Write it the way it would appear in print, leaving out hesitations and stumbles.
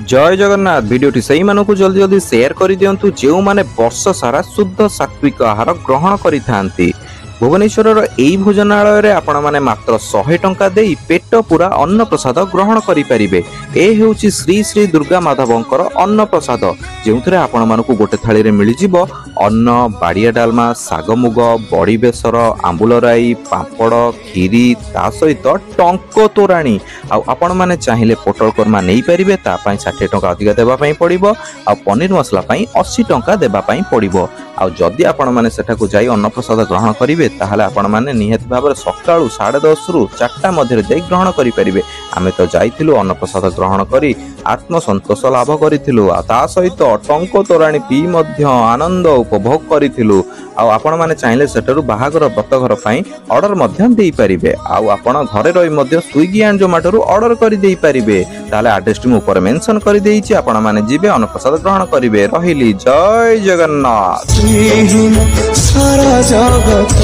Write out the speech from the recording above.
जय जगन्नाथ भिडियोटी से मानू जल्दी जल्दी शेयर कर दिंतु जो माने वर्ष सारा शुद्ध सात्विक आहार ग्रहण करिथांती। भुवनेश्वर एई भोजनालय आपण माने मात्र 100 टंका देई पेट पूरा अन्न प्रसाद ग्रहण करि परिबे। ए हेउची श्री श्री दुर्गा माधवंकर अन्न प्रसाद जेउथरे आपण मानकु गोटे थाली रे मिली जिवो अन्न बाड़िया डालमा साग मुग बड़ी बेसर आंबुलराई पापड़ खीरी ता सहित टंक तोराणी आपण माने चाहिले पोटल कोरमा नहीं परिबे ता पई 60 टंका अधिक देबा पई पड़िबो आ पनीर मसला पई 80 टंका देबा पई पड़िबो। आ जदि आपण माने सेठाकु जाई अन्न प्रसाद ग्रहण करिवे ताहले आपण माने निहत भाबरे सकाळू 10:30 रु 4टा मध्ये जाई ग्रहण करि परिबे। आमे तो जाइथिलु अन्न प्रसाद ग्रहण करी आत्म संतोष लाभ करिथिलु आ ता सहित टंक तोराणी पी मध्ये आनंद उपभोग करिथिलु। आ आपण माने चाहिले सेठरु बाहागर व्रतघर पई ऑर्डर मध्ये देई परिबे। आ आपण घरे रही मध्ये स्विगी एंड जोमेटो रु ऑर्डर करि देई परिबे। ताले एड्रेस टी ऊपर मेंशन करि देइछि आपण माने जिबे अन्न प्रसाद ग्रहण करिवे। रहिली जय जगन्नाथ। सारा जगत